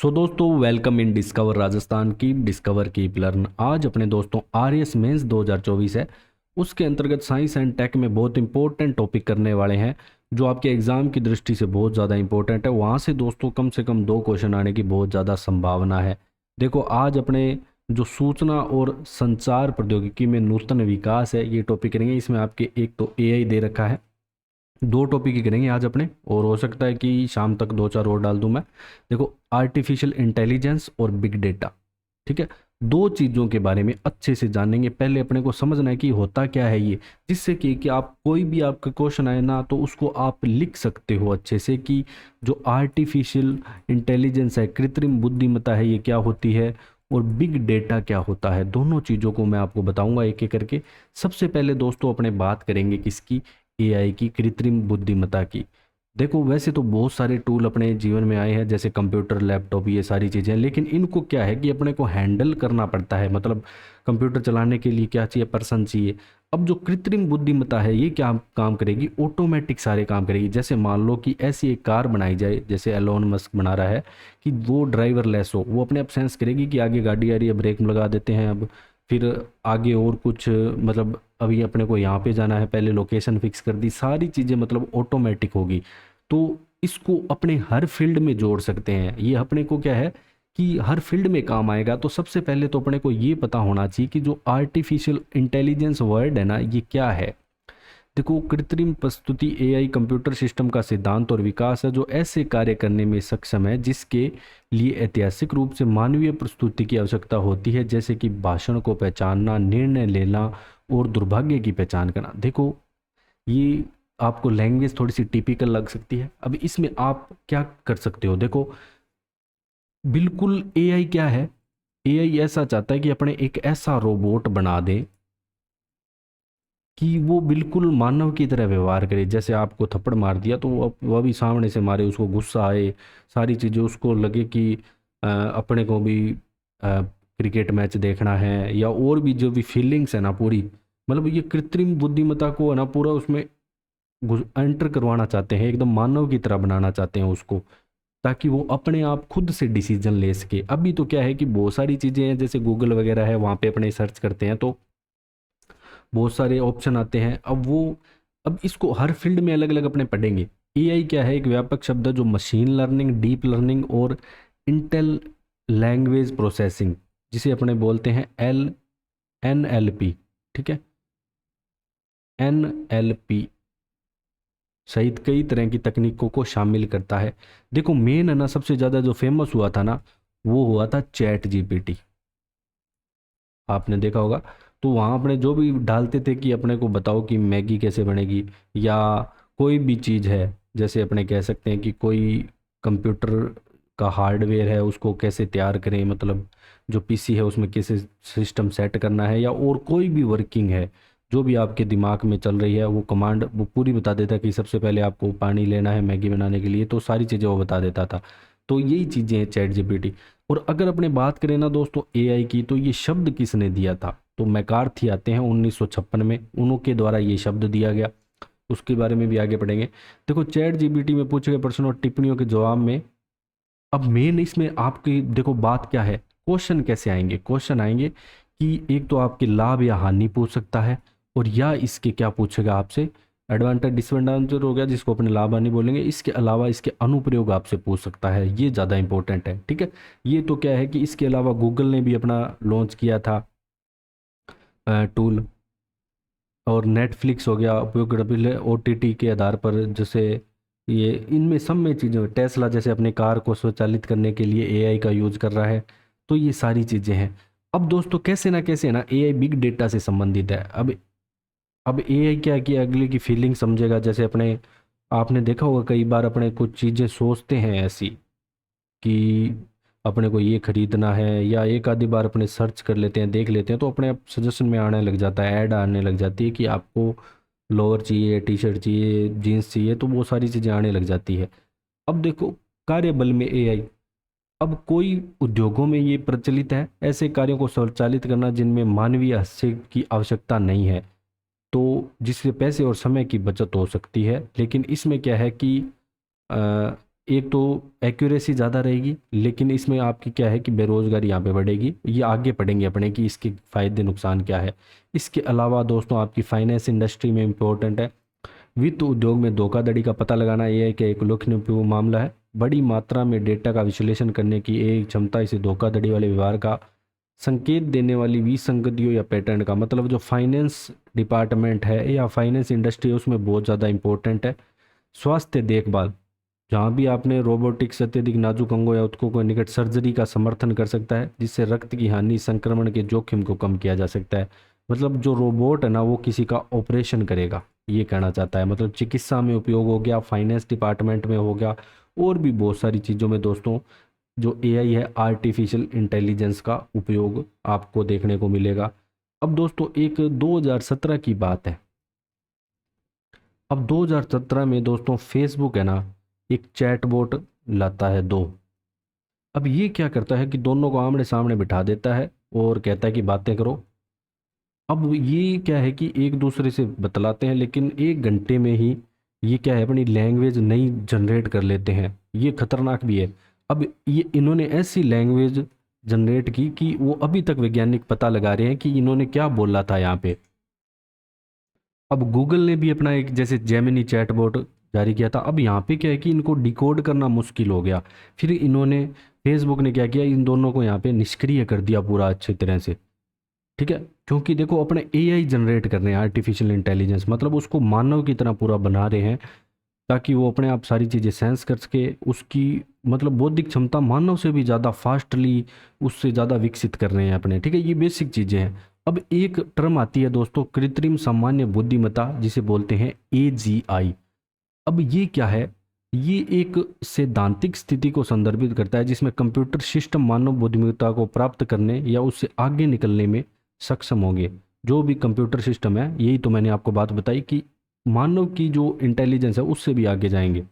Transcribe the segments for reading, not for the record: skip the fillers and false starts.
सो दोस्तों, welcome in discover Rajasthan की discover keep learn. आज अपने दोस्तों आरएस मेंस 2024 है, उसके अंतर्गत साइंस एंड टेक में बहुत इंपॉर्टेंट टॉपिक करने वाले हैं जो आपके एग्जाम की दृष्टि से बहुत ज़्यादा इंपॉर्टेंट है। वहाँ से कम 2 क्वेश्चन आने की बहुत ज़्यादा संभावना है। देखो, आज अपने जो सूचना और संचार प्रौद्योगिकी में नूतन विकास है, ये टॉपिक करेंगे। इसमें आपके एक तो एआई दे रखा है, 2 टॉपिक ही करेंगे आज अपने, और हो सकता है कि शाम तक 2-4 और डाल दूं मैं। देखो, आर्टिफिशियल इंटेलिजेंस और बिग डेटा, ठीक है। 2 चीज़ों के बारे में अच्छे से जानेंगे। पहले अपने को समझना है कि होता क्या है ये, जिससे कि आप कोई भी आपका क्वेश्चन आए ना तो उसको आप लिख सकते हो अच्छे से कि जो आर्टिफिशियल इंटेलिजेंस है, कृत्रिम बुद्धिमत्ता है, ये क्या होती है और बिग डेटा क्या होता है। दोनों चीज़ों को मैं आपको बताऊंगा एक एक करके। सबसे पहले दोस्तों अपने बात करेंगे किसकी, एआई की, कृत्रिम बुद्धिमत्ता की। देखो, वैसे तो बहुत सारे टूल अपने जीवन में आए हैं, जैसे कंप्यूटर, लैपटॉप, ये सारी चीज़ें, लेकिन इनको क्या है कि अपने को हैंडल करना पड़ता है। मतलब कंप्यूटर चलाने के लिए क्या चाहिए, पर्सन चाहिए। अब जो कृत्रिम बुद्धिमत्ता है, ये क्या काम करेगी, ऑटोमेटिक सारे काम करेगी। जैसे मान लो कि ऐसी एक कार बनाई जाए, जैसे एलोन मस्क बना रहा है, कि वो ड्राइवरलेस हो। वो अपने आप सेंस करेगी कि आगे गाड़ी आ रही है, ब्रेक लगा देते हैं। अब फिर आगे और कुछ, मतलब अभी अपने को यहाँ पे जाना है, पहले लोकेशन फिक्स कर दी, सारी चीज़ें मतलब ऑटोमेटिक होगी। तो इसको अपने हर फील्ड में जोड़ सकते हैं। ये अपने को क्या है कि हर फील्ड में काम आएगा। तो सबसे पहले तो अपने को ये पता होना चाहिए कि जो आर्टिफिशियल इंटेलिजेंस वर्ड है ना, ये क्या है। देखो, कृत्रिम प्रस्तुति एआई कंप्यूटर सिस्टम का सिद्धांत और विकास है जो ऐसे कार्य करने में सक्षम है जिसके लिए ऐतिहासिक रूप से मानवीय प्रस्तुति की आवश्यकता होती है, जैसे कि भाषण को पहचानना, निर्णय लेना और दुर्भाग्य की पहचान करना। देखो, ये आपको लैंग्वेज थोड़ी सी टिपिकल लग सकती है। अब इसमें आप क्या कर सकते हो, देखो, बिल्कुल एआई क्या है, एआई ऐसा चाहता है कि अपने एक ऐसा रोबोट बना दे कि वो बिल्कुल मानव की तरह व्यवहार करे। जैसे आपको थप्पड़ मार दिया तो वह भी सामने से मारे, उसको गुस्सा आए, सारी चीज़ें उसको लगे कि अपने को भी क्रिकेट मैच देखना है, या और भी जो भी फीलिंग्स है ना पूरी, मतलब ये कृत्रिम बुद्धिमत्ता को है ना पूरा उसमें एंटर करवाना चाहते हैं, एकदम मानव की तरह बनाना चाहते हैं उसको, ताकि वो अपने आप खुद से डिसीजन ले सके। अभी तो क्या है कि बहुत सारी चीज़ें हैं, जैसे गूगल वगैरह है, वहाँ पे अपने सर्च करते हैं तो बहुत सारे ऑप्शन आते हैं। अब इसको हर फील्ड में अलग अलग अपने पढ़ेंगे। एआई क्या है, एक व्यापक शब्द है जो मशीन लर्निंग, डीप लर्निंग और इंटेल लैंग्वेज प्रोसेसिंग, जिसे अपने बोलते हैं एनएलपी, ठीक है, एनएलपी सहित कई तरह की तकनीकों को शामिल करता है। देखो, मेन है ना, सबसे ज़्यादा जो फेमस हुआ था ना, वो हुआ था चैट जीपीटी, आपने देखा होगा। तो वहाँ अपने जो भी डालते थे कि अपने को बताओ कि मैगी कैसे बनेगी, या कोई भी चीज़ है, जैसे अपने कह सकते हैं कि कोई कंप्यूटर का हार्डवेयर है, उसको कैसे तैयार करें, मतलब जो पीसी है उसमें कैसे सिस्टम सेट करना है, या और कोई भी वर्किंग है जो भी आपके दिमाग में चल रही है, वो कमांड वो पूरी बता देता कि सबसे पहले आपको पानी लेना है मैगी बनाने के लिए, तो सारी चीज़ें वो बता देता था। तो यही चीज़ें हैं चैट जीपीटी। और अगर अपने बात करें ना दोस्तों एआई की, तो ये शब्द किसने दिया था, तो मैकार्थी आते हैं 1956 में, उनके द्वारा ये शब्द दिया गया। उसके बारे में भी आगे पढ़ेंगे। देखो, चैट जीपीटी में पूछे गए प्रश्नों और टिप्पणियों के जवाब में, अब मेन इसमें आपकी देखो बात क्या है, क्वेश्चन कैसे आएंगे, क्वेश्चन आएंगे कि एक तो आपके लाभ या हानि पूछ सकता है, और या इसके क्या पूछेगा आपसे, एडवांटेज डिसएडवांटेज हो गया, जिसको अपने लाभ हानि बोलेंगे। इसके अलावा इसके अनुप्रयोग आपसे पूछ सकता है, ये ज़्यादा इंपॉर्टेंट है, ठीक है। ये तो क्या है कि इसके अलावा गूगल ने भी अपना लॉन्च किया था टूल, और नेटफ्लिक्स हो गया उपयोग ओटीटी के आधार पर, जैसे ये इनमें सब में चीज़ें, टेस्ला जैसे अपने कार को स्वचालित करने के लिए एआई का यूज कर रहा है। तो ये सारी चीज़ें हैं। अब दोस्तों कैसे ना कैसे ना एआई बिग डेटा से संबंधित है। अब एआई क्या कि अगले की फीलिंग समझेगा। जैसे अपने आपने देखा होगा कई बार अपने कुछ चीज़ें सोचते हैं ऐसी कि अपने को ये खरीदना है, या एक आधी बार अपने सर्च कर लेते हैं, देख लेते हैं, तो अपने आप सजेशन में आने लग जाता है, ऐड आने लग जाती है कि आपको लोअर चाहिए, टी शर्ट चाहिए, जीन्स चाहिए, तो वो सारी चीज़ें आने लग जाती है। अब देखो, कार्यबल में एआई, अब कोई उद्योगों में ये प्रचलित है ऐसे कार्यों को स्वचालित करना जिनमें मानवीय हस्तक्षेप की आवश्यकता नहीं है, तो जिससे पैसे और समय की बचत हो सकती है। लेकिन इसमें क्या है कि एक तो एक्यूरेसी ज़्यादा रहेगी, लेकिन इसमें आपकी क्या है कि बेरोज़गारी यहाँ पे बढ़ेगी। ये आगे पढ़ेंगे अपने कि इसके फ़ायदे नुकसान क्या है। इसके अलावा दोस्तों आपकी फाइनेंस इंडस्ट्री में इम्पोर्टेंट है। वित्त उद्योग में धोखाधड़ी का पता लगाना यह है कि एक उल्लेखनीय मामला है। बड़ी मात्रा में डेटा का विश्लेषण करने की एक क्षमता इसे धोखाधड़ी वाले व्यवहार का संकेत देने वाली विसंगतियों या पैटर्न का, मतलब जो फाइनेंस डिपार्टमेंट है या फाइनेंस इंडस्ट्री है उसमें बहुत ज़्यादा इंपॉर्टेंट है। स्वास्थ्य देखभाल, जहाँ भी आपने रोबोटिक्स अत्यधिक नाजुक अंगों या उत्तकों को निकट सर्जरी का समर्थन कर सकता है, जिससे रक्त की हानि संक्रमण के जोखिम को कम किया जा सकता है। मतलब जो रोबोट है ना वो किसी का ऑपरेशन करेगा, ये कहना चाहता है। मतलब चिकित्सा में उपयोग हो गया, फाइनेंस डिपार्टमेंट में हो गया, और भी बहुत सारी चीज़ों में दोस्तों जो एआई है, आर्टिफिशियल इंटेलिजेंस का उपयोग आपको देखने को मिलेगा। अब दोस्तों एक 2017 की बात है। अब 2017 में दोस्तों फेसबुक है ना एक चैटबॉट लाता है दो। अब ये क्या करता है कि दोनों को आमने सामने बिठा देता है और कहता है कि बातें करो। अब ये क्या है कि एक दूसरे से बतलाते हैं, लेकिन 1 घंटे में ही ये क्या है अपनी लैंग्वेज नई जनरेट कर लेते हैं। ये खतरनाक भी है। अब ये इन्होंने ऐसी लैंग्वेज जनरेट की कि वो अभी तक वैज्ञानिक पता लगा रहे हैं कि इन्होंने क्या बोला था यहाँ पे। अब गूगल ने भी अपना एक जैसे जेमिनी चैटबॉट जारी किया था। अब यहाँ पे क्या है कि इनको डिकोड करना मुश्किल हो गया। फिर इन्होंने फेसबुक ने क्या किया, इन दोनों को यहाँ पे निष्क्रिय कर दिया पूरा अच्छी तरह से। ठीक है, क्योंकि देखो अपने एआई जनरेट कर रहे हैं, आर्टिफिशियल इंटेलिजेंस, मतलब उसको मानव की तरह पूरा बना रहे हैं ताकि वो अपने आप सारी चीज़ें सेंस कर सके। उसकी मतलब बौद्धिक क्षमता मानव से भी ज़्यादा फास्टली, उससे ज़्यादा विकसित कर रहे हैं अपने। ठीक है, ये बेसिक चीज़ें हैं। अब एक टर्म आती है दोस्तों कृत्रिम सामान्य बुद्धिमत्ता, जिसे बोलते हैं एजीआई। अब ये क्या है, ये एक सैद्धांतिक स्थिति को संदर्भित करता है जिसमें कंप्यूटर सिस्टम मानव बुद्धिमत्ता को प्राप्त करने या उससे आगे निकलने में सक्षम होंगे। जो भी कंप्यूटर सिस्टम है, यही तो मैंने आपको बात बताई कि मानव की जो इंटेलिजेंस है उससे भी आगे जाएंगे।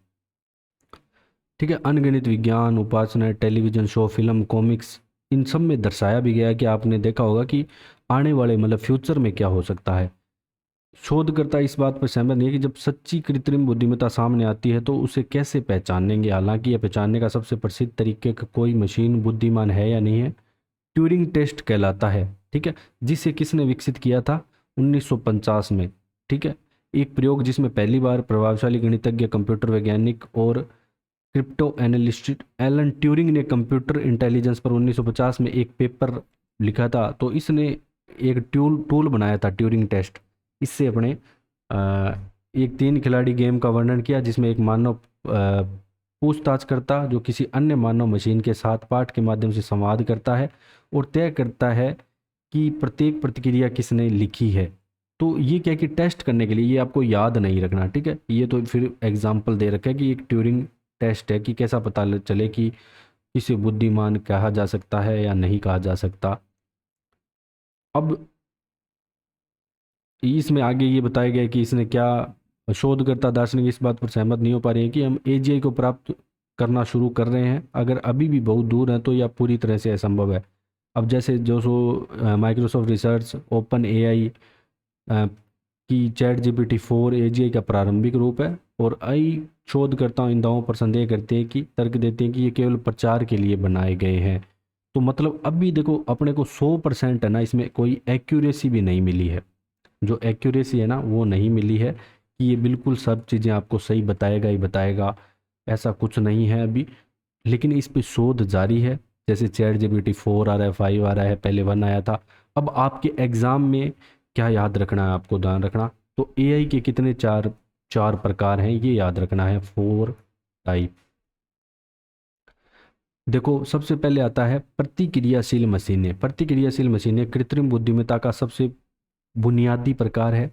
ठीक है, अनगिनत विज्ञान उपासना, टेलीविजन शो, फिल्म, कॉमिक्स, इन सब में दर्शाया भी गया है कि आपने देखा होगा कि आने वाले मतलब फ्यूचर में क्या हो सकता है। शोधकर्ता इस बात पर सहमत नहीं है कि जब सच्ची कृत्रिम बुद्धिमत्ता सामने आती है तो उसे कैसे पहचानेंगे। हालांकि यह पहचानने का सबसे प्रसिद्ध तरीके का कोई मशीन बुद्धिमान है या नहीं है, ट्यूरिंग टेस्ट कहलाता है। ठीक है, जिसे किसने विकसित किया था, 1950 में। ठीक है, एक प्रयोग जिसमें पहली बार प्रभावशाली गणितज्ञ, कंप्यूटर वैज्ञानिक और क्रिप्टो एनालिस्ट एलन ट्यूरिंग ने कंप्यूटर इंटेलिजेंस पर 1950 में एक पेपर लिखा था। तो इसने एक टूल बनाया था ट्यूरिंग टेस्ट। इससे अपने एक 3 खिलाड़ी गेम का वर्णन किया जिसमें एक मानव पूछताछ करता जो किसी अन्य मानव मशीन के साथ पाठ के माध्यम से संवाद करता है और तय करता है कि प्रत्येक प्रतिक्रिया किसने लिखी है। तो ये क्या कि टेस्ट करने के लिए, ये आपको याद नहीं रखना। ठीक है, ये तो फिर एग्जाम्पल दे रखा है कि एक ट्यूरिंग टेस्ट है कि कैसा पता चले कि किसे बुद्धिमान कहा जा सकता है या नहीं कहा जा सकता। अब इसमें आगे ये बताया गया कि इसने क्या, शोधकर्ता दार्शनिक इस बात पर सहमत नहीं हो पा रहे हैं कि हम एजीआई को प्राप्त करना शुरू कर रहे हैं। अगर अभी भी बहुत दूर हैं तो यह पूरी तरह से असंभव है। अब जैसे जो सो माइक्रोसॉफ्ट रिसर्च, ओपन एआई की ChatGPT 4 एजीआई का प्रारंभिक रूप है, और आई शोधकर्ता इन दावों पर संदेह करते हैं कि तर्क देते हैं कि ये केवल प्रचार के लिए बनाए गए हैं। तो मतलब अभी देखो अपने को 100% है ना, इसमें कोई एक्यूरेसी भी नहीं मिली है। जो एक्यूरेसी है ना वो नहीं मिली है कि ये बिल्कुल सब चीज़ें आपको सही बताएगा ही बताएगा, ऐसा कुछ नहीं है अभी। लेकिन इस पे शोध जारी है। जैसे ChatGPT 4 आ रहा है, 5 आ रहा है, पहले 1 आया था। अब आपके एग्ज़ाम में क्या याद रखना है, आपको ध्यान रखना, तो एआई के कितने चार चार प्रकार हैं ये याद रखना है, 4 टाइप। देखो सबसे पहले आता है प्रतिक्रियाशील मशीनें। प्रतिक्रियाशील मशीनें कृत्रिम बुद्धिमत्ता का सबसे बुनियादी प्रकार है।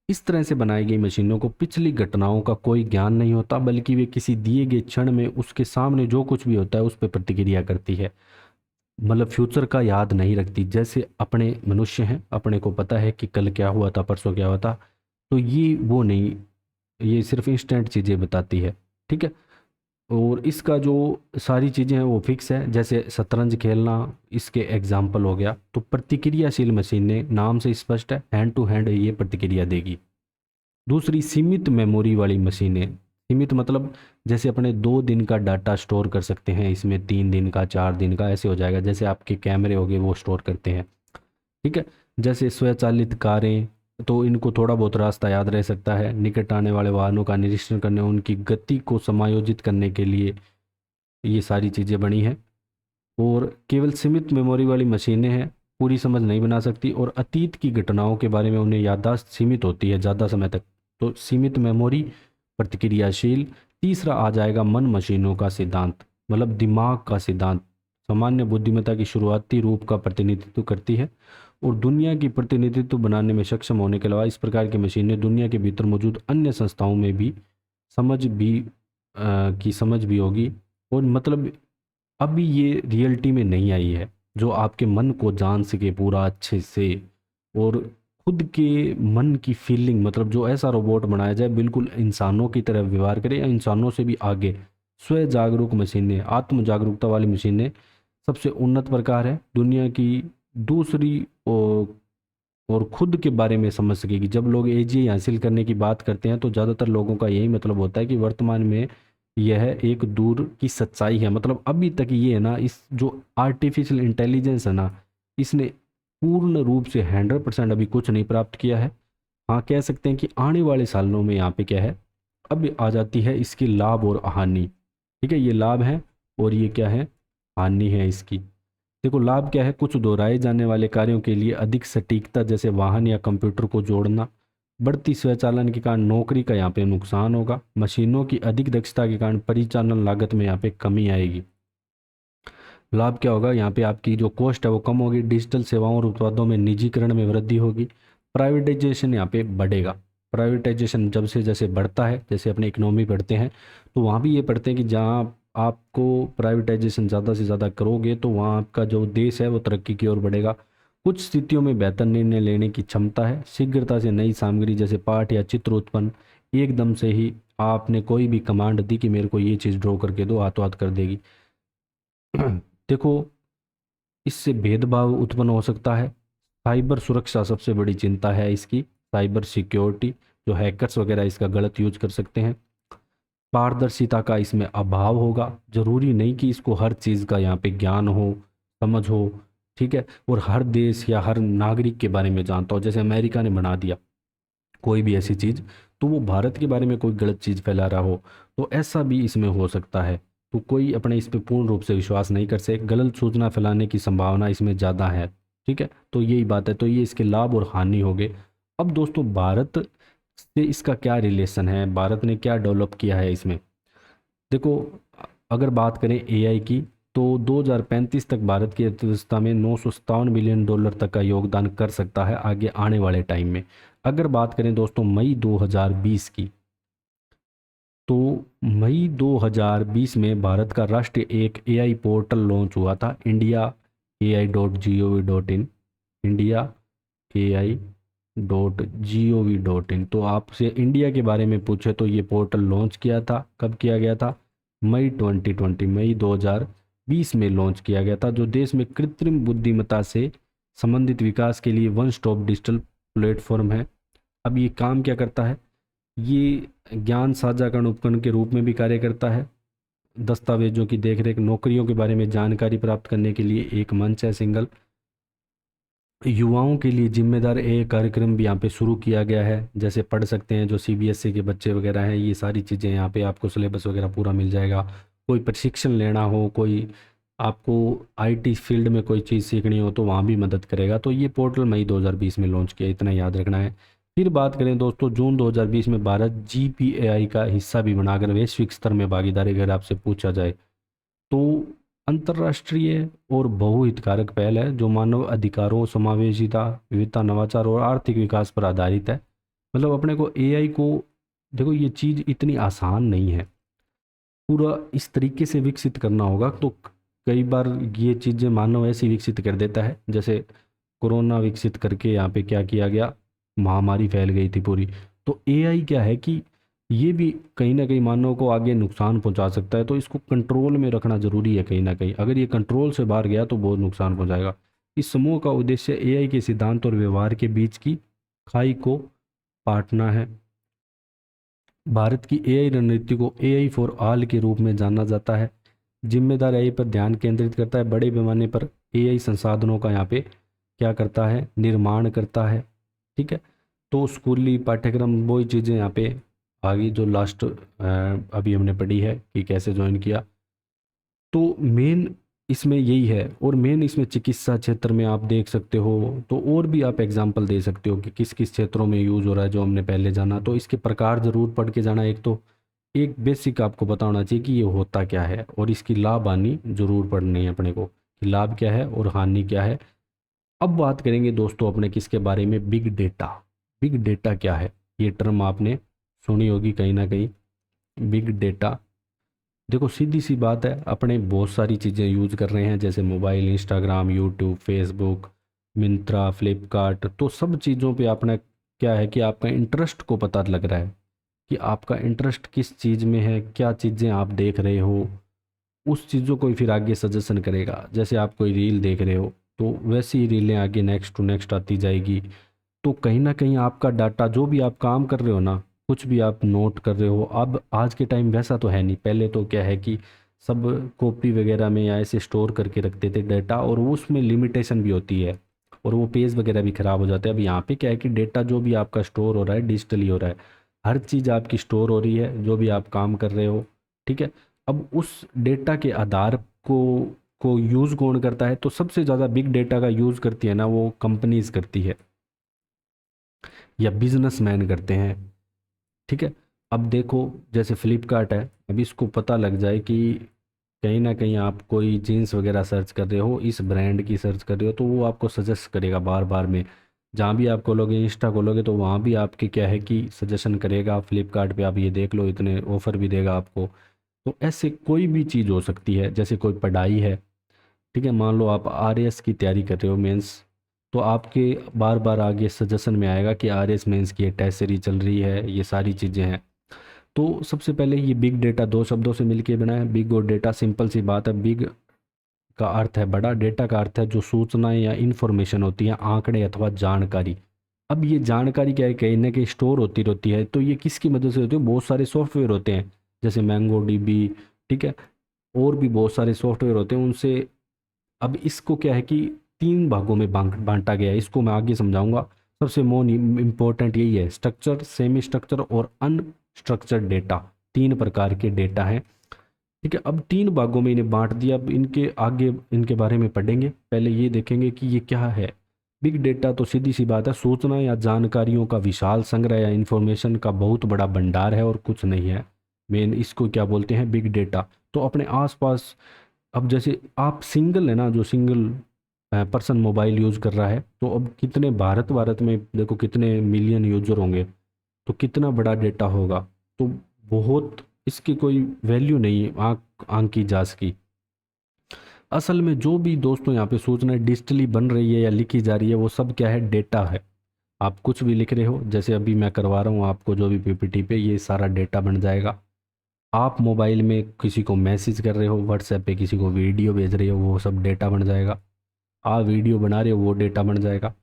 इस तरह से बनाई गई मशीनों को पिछली घटनाओं का कोई ज्ञान नहीं होता, बल्कि वे किसी दिए गए क्षण में उसके सामने जो कुछ भी होता है उस पर प्रतिक्रिया करती है। मतलब फ्यूचर का याद नहीं रखती। जैसे अपने मनुष्य हैं, अपने को पता है कि कल क्या हुआ था, परसों क्या हुआ था, तो ये वो नहीं, ये सिर्फ इंस्टेंट चीज़ें बताती है। ठीक है, और इसका जो सारी चीज़ें हैं वो फिक्स है। जैसे शतरंज खेलना इसके एग्जाम्पल हो गया। तो प्रतिक्रियाशील मशीनें नाम से स्पष्ट है, हैंड टू हैंड ये प्रतिक्रिया देगी। दूसरी सीमित मेमोरी वाली मशीनें, सीमित मतलब जैसे अपने 2 दिन का डाटा स्टोर कर सकते हैं इसमें, 3 दिन का, 4 दिन का, ऐसे हो जाएगा, जैसे आपके कैमरे हो गए वो स्टोर करते हैं। ठीक है। जैसे स्वचालित कारें, तो इनको थोड़ा बहुत रास्ता याद रह सकता है। निकट आने वाले वाहनों का निरीक्षण करने, उनकी गति को समायोजित करने के लिए ये सारी चीज़ें बनी हैं। और केवल सीमित मेमोरी वाली मशीनें हैं, पूरी समझ नहीं बना सकती, और अतीत की घटनाओं के बारे में उन्हें याददाश्त सीमित होती है ज़्यादा समय तक। तो सीमित मेमोरी, प्रतिक्रियाशील। तीसरा आ जाएगा मन मशीनों का सिद्धांत, मतलब दिमाग का सिद्धांत। सामान्य बुद्धिमत्ता की शुरुआती रूप का प्रतिनिधित्व करती है, और दुनिया की प्रतिनिधित्व बनाने में सक्षम होने के अलावा इस प्रकार की मशीनें दुनिया के भीतर मौजूद अन्य संस्थाओं में भी समझ भी होगी। और मतलब अभी ये रियलिटी में नहीं आई है, जो आपके मन को जान सके पूरा अच्छे से, और खुद के मन की फीलिंग, मतलब जो ऐसा रोबोट बनाया जाए बिल्कुल इंसानों की तरह व्यवहार करे या इंसानों से भी आगे। स्व जागरूक मशीनें, आत्म जागरूकता वाली मशीनें सबसे उन्नत प्रकार है दुनिया की। दूसरी और खुद के बारे में समझ सकेगी। जब लोग एजीआई हासिल करने की बात करते हैं तो ज़्यादातर लोगों का यही मतलब होता है कि वर्तमान में यह एक दूर की सच्चाई है। मतलब अभी तक ये है ना, इस जो आर्टिफिशियल इंटेलिजेंस है ना, इसने पूर्ण रूप से 100% अभी कुछ नहीं प्राप्त किया है। हाँ, कह सकते हैं कि आने वाले सालों में यहाँ पे क्या है, अब आ जाती है इसकी लाभ और हानि। ठीक है, ये लाभ है और ये क्या है, हानि है इसकी। देखो लाभ क्या है, कुछ दोहराए जाने वाले कार्यों के लिए अधिक सटीकता, जैसे वाहन या कंप्यूटर को जोड़ना। बढ़ती स्वचालन के कारण नौकरी का यहाँ पे नुकसान होगा। मशीनों की अधिक दक्षता के कारण परिचालन लागत में यहाँ पे कमी आएगी। लाभ क्या होगा, यहाँ पे आपकी जो कॉस्ट है वो कम होगी। डिजिटल सेवाओं और उत्पादों में निजीकरण में वृद्धि होगी। प्राइवेटाइजेशन यहाँ पे बढ़ेगा। प्राइवेटाइजेशन जब से जैसे बढ़ता है, जैसे अपने इकोनॉमी पढ़ते हैं तो वहाँ भी ये पढ़ते हैं कि जहाँ आपको प्राइवेटाइजेशन ज़्यादा से ज़्यादा करोगे तो वहाँ आपका जो देश है वो तरक्की की ओर बढ़ेगा। कुछ स्थितियों में बेहतर निर्णय लेने की क्षमता है। शीघ्रता से नई सामग्री जैसे पाठ या चित्र उत्पन्न एकदम से ही, आपने कोई भी कमांड दी कि मेरे को ये चीज़ ड्रॉ करके दो, हाथों हाथ कर देगी। देखो इससे भेदभाव उत्पन्न हो सकता है। साइबर सुरक्षा सबसे बड़ी चिंता है इसकी, साइबर सिक्योरिटी, जो हैकर्स वगैरह इसका गलत यूज कर सकते हैं। पारदर्शिता का इसमें अभाव होगा। जरूरी नहीं कि इसको हर चीज़ का यहाँ पे ज्ञान हो, समझ हो। ठीक है, और हर देश या हर नागरिक के बारे में जानता हो। जैसे अमेरिका ने बना दिया कोई भी ऐसी चीज़, तो वो भारत के बारे में कोई गलत चीज़ फैला रहा हो, तो ऐसा भी इसमें हो सकता है। तो कोई अपने इस पे पूर्ण रूप से विश्वास नहीं कर सकते, गलत सूचना फैलाने की संभावना इसमें ज़्यादा है। ठीक है, तो यही बात है। तो ये इसके लाभ और हानि हो गए। अब दोस्तों भारत से इसका क्या रिलेशन है, भारत ने क्या डेवलप किया है इसमें। देखो अगर बात करें एआई की, तो 2035 तक भारत की अर्थव्यवस्था में $957 बिलियन तक का योगदान कर सकता है आगे आने वाले टाइम में। अगर बात करें दोस्तों मई 2020 की, तो मई 2020 में भारत का राष्ट्रीय एक एआई पोर्टल लॉन्च हुआ था, India.ai.gov.in, India.ai.gov.in। तो आपसे इंडिया के बारे में पूछे तो ये पोर्टल लॉन्च किया था, कब किया गया था, मई 2020, मई 2020 में लॉन्च किया गया था, जो देश में कृत्रिम बुद्धिमत्ता से संबंधित विकास के लिए वन स्टॉप डिजिटल प्लेटफॉर्म है। अब ये काम क्या करता है, ये ज्ञान साझाकरण उपकरण के रूप में भी कार्य करता है। दस्तावेजों की देखरेख, नौकरियों के बारे में जानकारी प्राप्त करने के लिए एक मंच है सिंगल। युवाओं के लिए जिम्मेदार एक कार्यक्रम भी यहाँ पे शुरू किया गया है, जैसे पढ़ सकते हैं जो सीबीएसई के बच्चे वगैरह हैं, ये सारी चीज़ें यहाँ पे आपको सिलेबस वगैरह पूरा मिल जाएगा। कोई प्रशिक्षण लेना हो, कोई आपको आईटी फील्ड में कोई चीज़ सीखनी हो तो वहाँ भी मदद करेगा। तो ये पोर्टल मई 2020 में लॉन्च किया, इतना याद रखना है। फिर बात करें दोस्तों जून 2020 में भारत जीपीएआई का हिस्सा भी बना, अगर वैश्विक स्तर में भागीदारी अगर आपसे पूछा जाए तो अंतर्राष्ट्रीय और बहुहितकारक पहल है जो मानव अधिकारों, समावेशिता, विविधता, नवाचार और आर्थिक विकास पर आधारित है। मतलब अपने को एआई को, देखो ये चीज़ इतनी आसान नहीं है, पूरा इस तरीके से विकसित करना होगा। तो कई बार ये चीज़ें मानव ऐसी विकसित कर देता है, जैसे कोरोना विकसित करके यहाँ पे क्या किया गया, महामारी फैल गई थी पूरी। तो एआई क्या है कि ये भी कहीं ना कहीं मानव को आगे नुकसान पहुंचा सकता है, तो इसको कंट्रोल में रखना जरूरी है कहीं ना कहीं। अगर ये कंट्रोल से बाहर गया तो बहुत नुकसान पहुंचाएगा। इस समूह का उद्देश्य एआई के सिद्धांत और व्यवहार के बीच की खाई को पाटना है। भारत की एआई रणनीति को एआई फॉर ऑल के रूप में जाना जाता है। जिम्मेदार एआई पर ध्यान केंद्रित करता है। बड़े पैमाने पर एआई संसाधनों का यहाँ पे क्या करता है, निर्माण करता है। ठीक है, तो स्कूली पाठ्यक्रम वही चीज़ें यहाँ पे आगे जो लास्ट अभी हमने पढ़ी है कि कैसे ज्वाइन किया। तो मेन इसमें यही है, और मेन इसमें चिकित्सा क्षेत्र में आप देख सकते हो। तो और भी आप एग्जांपल दे सकते हो कि किस किस क्षेत्रों में यूज़ हो रहा है, जो हमने पहले जाना। तो इसके प्रकार ज़रूर पढ़ के जाना। एक तो एक बेसिक आपको पता होना चाहिए कि ये होता क्या है, और इसकी लाभ हानि जरूर पढ़नी है अपने को कि लाभ क्या है और हानि क्या है। अब बात करेंगे दोस्तों अपने किसके बारे में, बिग डेटा। बिग डेटा क्या है, ये टर्म आपने सुनी होगी कहीं ना कहीं, बिग डेटा। देखो सीधी सी बात है, अपने बहुत सारी चीज़ें यूज कर रहे हैं, जैसे mobile, Instagram, YouTube, Facebook, Myntra, Flipkart. तो सब चीज़ों पे आपने क्या है कि आपका इंटरेस्ट को पता लग रहा है कि आपका इंटरेस्ट किस चीज़ में है, क्या चीज़ें आप देख रहे हो, उस चीज़ों को ही फिर आगे सजेशन करेगा। जैसे आप कोई रील देख रहे हो तो वैसी ही रीलें आगे नेक्स्ट टू नेक्स्ट आती जाएगी। तो कहीं ना कहीं आपका डाटा, जो भी आप काम कर रहे हो ना, कुछ भी आप नोट कर रहे हो, अब आज के टाइम वैसा तो है नहीं। पहले तो क्या है कि सब कॉपी वगैरह में या ऐसे स्टोर करके रखते थे डेटा, और उसमें लिमिटेशन भी होती है और वो पेज वगैरह भी ख़राब हो जाते हैं। अब यहाँ पे क्या है कि डेटा जो भी आपका स्टोर हो रहा है डिजिटली हो रहा है, हर चीज़ आपकी स्टोर हो रही है, जो भी आप काम कर रहे हो। ठीक है, अब उस डेटा के आधार को यूज़ कौन करता है, तो सबसे ज़्यादा बिग डेटा का यूज़ करती है ना वो कंपनीज करती है या बिजनेसमैन करते हैं। ठीक है, अब देखो जैसे फ्लिपकार्ट है, अब इसको पता लग जाए कि कहीं ना कहीं आप कोई जीन्स वगैरह सर्च कर रहे हो, इस ब्रांड की सर्च कर रहे हो, तो वो आपको सजेस्ट करेगा बार बार में। जहाँ भी आप खोलोगे, इंस्टा खोलोगे, तो वहाँ भी आपके क्या है कि सजेशन करेगा, फ्लिपकार्ट पे आप ये देख लो, इतने ऑफर भी देगा आपको। तो ऐसे कोई भी चीज़ हो सकती है, जैसे कोई पढ़ाई है। ठीक है, मान लो आप आरएएस की तैयारी कर रहे हो, मेंस, तो आपके बार बार आगे सजेशन में आएगा कि आरएएस मेंस की टेस्ट सीरीज चल रही है, ये सारी चीज़ें हैं। तो सबसे पहले ये बिग डेटा दो शब्दों से मिलके बना है, बिग और डेटा। सिंपल सी बात है, बिग का अर्थ है बड़ा, डेटा का अर्थ है जो सूचनाएं या इंफॉर्मेशन होती है, आंकड़े अथवा जानकारी। अब ये जानकारी क्या है, कहीं ना कहीं स्टोर होती रहती है। तो ये किसकी मदद से होती है, बहुत सारे सॉफ्टवेयर होते हैं, जैसे मैंगो डीबी। ठीक है, और भी बहुत सारे सॉफ्टवेयर होते हैं उनसे। अब इसको क्या है कि तीन भागों में बांटा गया है, इसको मैं आगे समझाऊंगा। सबसे मोन इम्पोर्टेंट यही है, स्ट्रक्चर, सेमी स्ट्रक्चर और अनस्ट्रक्चर्ड डेटा। तीन प्रकार के डेटा हैं। ठीक है, अब तीन भागों में इन्हें बांट दिया। अब इनके आगे इनके बारे में पढ़ेंगे, पहले ये देखेंगे कि ये क्या है। बिग डेटा तो सीधी सी बात है, सूचना या जानकारियों का विशाल संग्रह या इंफॉर्मेशन का बहुत बड़ा भंडार है, और कुछ नहीं है। मेन इसको क्या बोलते हैं, बिग डेटा। तो अपने आसपास, अब जैसे आप सिंगल है ना, जो सिंगल पर्सन मोबाइल यूज़ कर रहा है, तो अब कितने भारत भारत में देखो कितने मिलियन यूजर होंगे, तो कितना बड़ा डेटा होगा। तो बहुत, इसकी कोई वैल्यू नहीं है आंकी जा सकी। असल में जो भी दोस्तों यहाँ पे सूचना डिजिटली बन रही है या लिखी जा रही है, वो सब क्या है, डेटा है। आप कुछ भी लिख रहे हो, जैसे अभी मैं करवा रहा हूँ आपको जो भी पीपीटी पे, ये सारा डेटा बन जाएगा। आप मोबाइल में किसी को मैसेज कर रहे हो, व्हाट्सएप पे किसी को वीडियो भेज रहे हो, वो सब डेटा बन जाएगा। आप वीडियो बना रहे हो, वो डेटा बन जाएगा।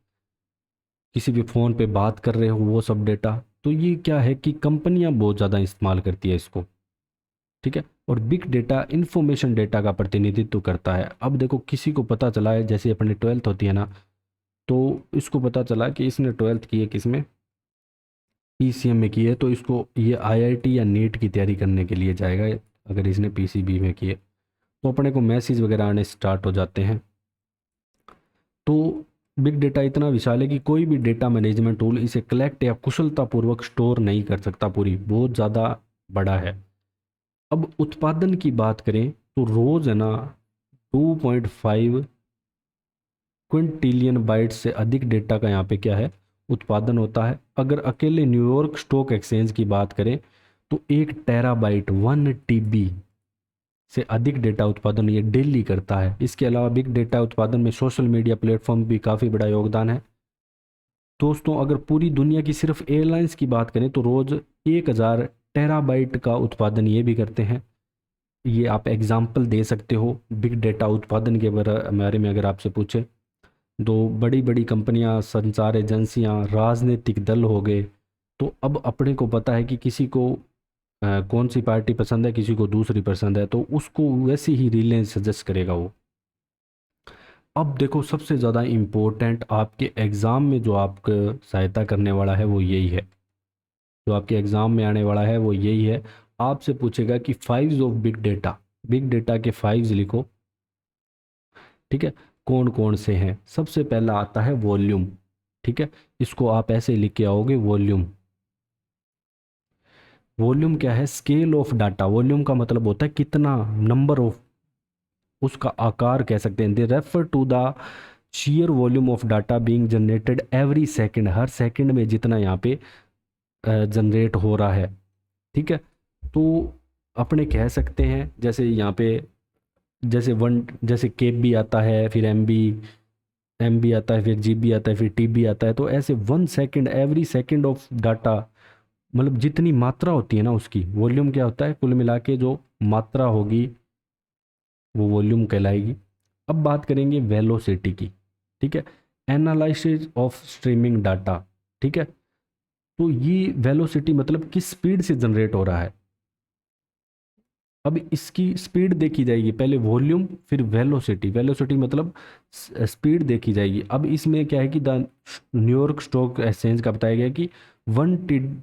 किसी भी फ़ोन पे बात कर रहे हो, वो सब डेटा। तो ये क्या है कि कंपनियां बहुत ज़्यादा इस्तेमाल करती है इसको। ठीक है, और बिग डेटा इंफॉर्मेशन डेटा का प्रतिनिधित्व करता है। अब देखो किसी को पता चला है, जैसे अपनी 12th होती है ना, तो इसको पता चला कि इसने 12th की है किसमें, पीसीएम में की है, तो इसको ये आईआईटी या नीट की तैयारी करने के लिए जाएगा। अगर इसने पीसीबी में की है, तो अपने को मैसेज वगैरह आने स्टार्ट हो जाते हैं। तो बिग डेटा इतना विशाल है कि कोई भी डेटा मैनेजमेंट टूल इसे कलेक्ट या कुशलतापूर्वक स्टोर नहीं कर सकता, पूरी बहुत ज़्यादा बड़ा है। अब उत्पादन की बात करें तो रोज़ है ना 2.5 क्विंटिलियन बाइट्स से अधिक डेटा का यहाँ पे क्या है, उत्पादन होता है। अगर अकेले न्यूयॉर्क स्टॉक एक्सचेंज की बात करें तो 1 टेराबाइट 1 TB से अधिक डेटा उत्पादन ये डेली करता है। इसके अलावा बिग डेटा उत्पादन में सोशल मीडिया प्लेटफॉर्म भी काफ़ी बड़ा योगदान है। दोस्तों अगर पूरी दुनिया की सिर्फ एयरलाइंस की बात करें तो रोज़ 1000 टेराबाइट का उत्पादन ये भी करते हैं। ये आप एग्जाम्पल दे सकते हो बिग डेटा उत्पादन के बारे में अगर आपसे पूछे। दो बड़ी बड़ी कंपनियां, संचार एजेंसियां, राजनीतिक दल हो गए। तो अब अपने को पता है कि किसी को कौन सी पार्टी पसंद है, किसी को दूसरी पसंद है, तो उसको वैसी ही रीलें सजेस्ट करेगा वो। अब देखो सबसे ज़्यादा इम्पोर्टेंट आपके एग्ज़ाम में जो आपको सहायता करने वाला है वो यही है, जो आपके एग्ज़ाम में आने वाला है वो यही है। आपसे पूछेगा कि fives of big data, big data के फाइव्स लिखो, ठीक है, कौन कौन से हैं। सबसे पहला आता है वॉल्यूम, ठीक है, इसको आप ऐसे लिख के आओगे वॉल्यूम। वॉल्यूम क्या है, स्केल ऑफ डाटा। वॉल्यूम का मतलब होता है कितना, नंबर ऑफ, उसका आकार कह सकते हैं। They refer to the sheer volume of data being generated every second, हर सेकंड में जितना यहाँ पे जनरेट हो रहा है, ठीक है। तो अपने कह सकते हैं जैसे यहाँ पे, जैसे वन, जैसे केबी आता है, फिर एमबी आता है, फिर जीबी आता है, फिर टीबी आता है, तो ऐसे 1 second, every second of data, मतलब जितनी मात्रा होती है ना उसकी, वॉल्यूम क्या होता है, कुल मिला के जो मात्रा होगी वो वॉल्यूम कहलाएगी। अब बात करेंगे वेलोसिटी की, ठीक है, एनालिसिस ऑफ स्ट्रीमिंग डाटा, ठीक है। तो ये वेलोसिटी मतलब किस स्पीड से जनरेट हो रहा है। अब इसकी स्पीड देखी जाएगी, पहले वॉल्यूम फिर वेलोसिटी। वेलोसिटी मतलब स्पीड देखी जाएगी। अब इसमें क्या है कि द न्यूयॉर्क स्टॉक एक्सचेंज का बताया गया कि 1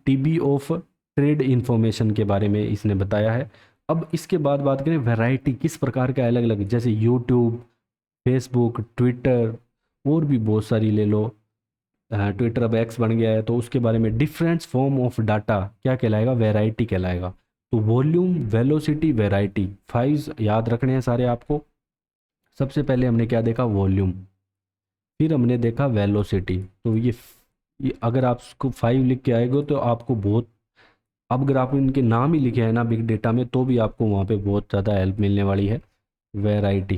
TB ऑफ ट्रेड इंफॉर्मेशन के बारे में इसने बताया है। अब इसके बाद बात करें वैरायटी, किस प्रकार का, अलग अलग, जैसे यूट्यूब, फेसबुक, ट्विटर, और भी बहुत सारी ले लो। ट्विटर अब एक्स बन गया है, तो उसके बारे में डिफरेंट फॉर्म ऑफ डाटा क्या कहलाएगा, वैरायटी कहलाएगा। तो वॉल्यूम, वेलोसिटी, वैरायटी, फाइव याद रखने हैं सारे आपको। सबसे पहले हमने क्या देखा, वॉल्यूम, फिर हमने देखा वेलोसिटी। तो ये अगर आप उसको 5 लिख के आएगा तो आपको बहुत, अब अगर आप इनके नाम ही लिखे हैं ना बिग डेटा में, तो भी आपको वहाँ पे बहुत ज़्यादा हेल्प मिलने वाली है। वैरायटी,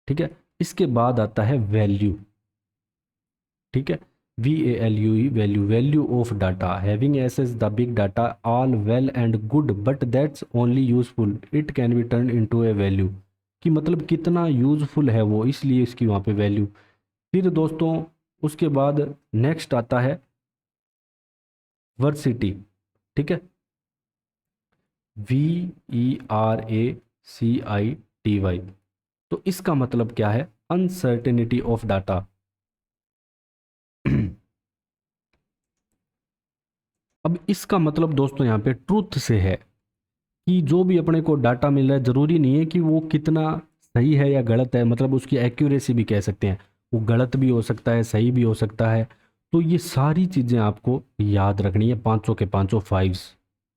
ठीक है। इसके बाद आता है वैल्यू, ठीक है, VALUE, value, value of data, having access the big data, all well and good but that's only useful, it can be turn into a value, कि मतलब कितना यूजफुल है वो, इसलिए इसकी वहाँ पे वैल्यू। फिर दोस्तों उसके बाद नेक्स्ट आता है वर्सिटी, ठीक है, VERACITY। तो इसका मतलब क्या है, अनसर्टेनिटी ऑफ डाटा। अब इसका मतलब दोस्तों यहाँ पे ट्रूथ से है, कि जो भी अपने को डाटा मिल रहा है ज़रूरी नहीं है कि वो कितना सही है या गलत है, मतलब उसकी एक्यूरेसी भी कह सकते हैं, वो गलत भी हो सकता है, सही भी हो सकता है। तो ये सारी चीज़ें आपको याद रखनी है, पाँचों के पाँचों फाइव्स।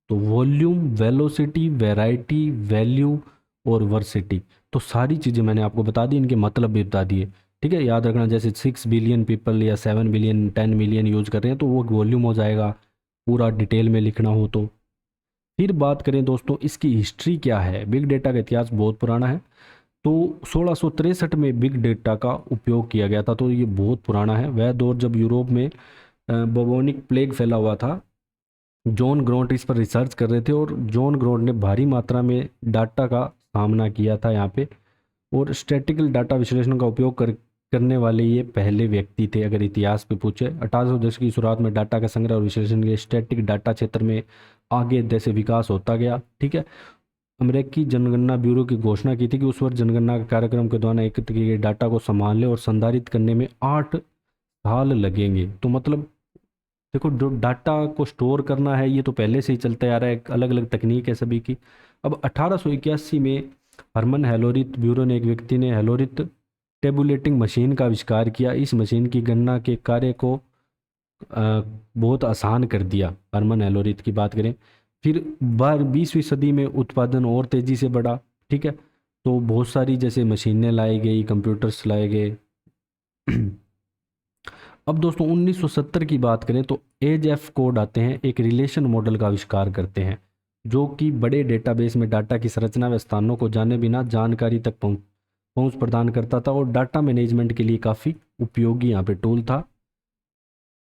तो वॉल्यूम, वेलोसिटी, वैरायटी, वैल्यू और वर्सिटी, तो सारी चीज़ें मैंने आपको बता दी, इनके मतलब भी बता दिए, ठीक है। याद रखना, जैसे 6 बिलियन पीपल या 7 बिलियन, 10 मिलियन यूज़ कर रहे हैं तो वो वॉल्यूम हो जाएगा, पूरा डिटेल में लिखना हो तो। फिर बात करें दोस्तों इसकी हिस्ट्री क्या है, बिग डेटा का इतिहास बहुत पुराना है। तो 1663 में बिग डेटा का उपयोग किया गया था, तो ये बहुत पुराना है। वह दौर जब यूरोप में बबोनिक प्लेग फैला हुआ था। जॉन ग्रोंट इस पर रिसर्च कर रहे थे, और जॉन ग्रोंट ने भारी मात्रा में डाटा का सामना किया था यहाँ पे। और स्टैटिकल डाटा विश्लेषण का उपयोग करने वाले ये पहले व्यक्ति थे, अगर इतिहास पे पूछे। 1800 दशक की शुरुआत में डाटा का संग्रह और विश्लेषण के लिए स्टैटिक डाटा क्षेत्र में आगे जैसे विकास होता गया, ठीक है। अमेरिकी जनगणना ब्यूरो की घोषणा की थी कि उस वर्ष जनगणना के कार्यक्रम के दौरान एकत्र किए गए डाटा को संभालने और संधारित करने में 8 साल लगेंगे। तो मतलब देखो, जो डाटा को स्टोर करना है ये तो पहले से ही चलता आ रहा है, अलग अलग तकनीक है सभी की। अब 1881 में हरमन हेलोरिथ ब्यूरो ने, एक व्यक्ति ने हेलोरिथ टेबुलेटिंग मशीन का आविष्कार किया। इस मशीन की गणना के कार्य को बहुत आसान कर दिया, हरमन हेलोरिथ की बात करें। फिर 20वीं सदी में उत्पादन और तेज़ी से बढ़ा, ठीक है। तो बहुत सारी जैसे मशीनें लाई गई, कंप्यूटर्स लाए गए। अब दोस्तों 1970 की बात करें तो एज-एफ कोड आते हैं, एक रिलेशन मॉडल का आविष्कार करते हैं, जो कि बड़े डेटाबेस में डाटा की संरचना व स्थानों को जाने बिना जानकारी तक पहुंच प्रदान करता था, और डाटा मैनेजमेंट के लिए काफ़ी उपयोगी यहाँ पे टूल था।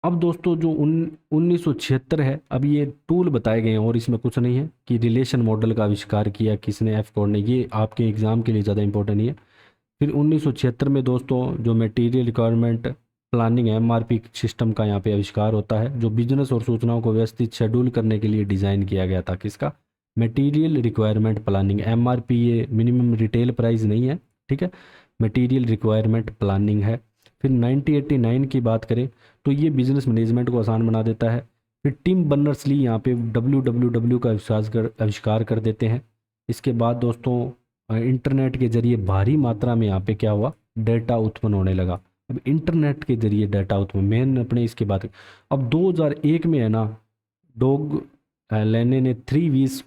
अब दोस्तों जो 1976 है, अब ये टूल बताए गए हैं और इसमें कुछ नहीं है कि रिलेशन मॉडल का आविष्कार किया किसने, एफ कोड ने, ये आपके एग्जाम के लिए ज़्यादा इंपॉर्टेंट नहीं है। फिर 1976 में दोस्तों जो material requirement planning MRP system का यहाँ पे आविष्कार होता है, जो बिजनेस और सूचनाओं को व्यवस्थित शेड्यूल करने के लिए डिज़ाइन किया गया था। किसका? Material requirement planning. एमआरपी ये मिनिमम रिटेल प्राइस नहीं है, ठीक है, मटेरियल रिक्वायरमेंट प्लानिंग है। फिर 1989 की बात करें तो ये बिजनेस मैनेजमेंट को आसान बना देता है। फिर टिम बर्नर्स ली यहाँ पे WWW का आविष्कार कर देते हैं। इसके बाद दोस्तों इंटरनेट के जरिए भारी मात्रा में यहाँ पे क्या हुआ, डेटा उत्पन्न होने लगा। अब इंटरनेट के जरिए डाटा उत्पन्न मेन अपने इसकी बात। अब 2001 में है ना, डॉग लेने ने 3 V's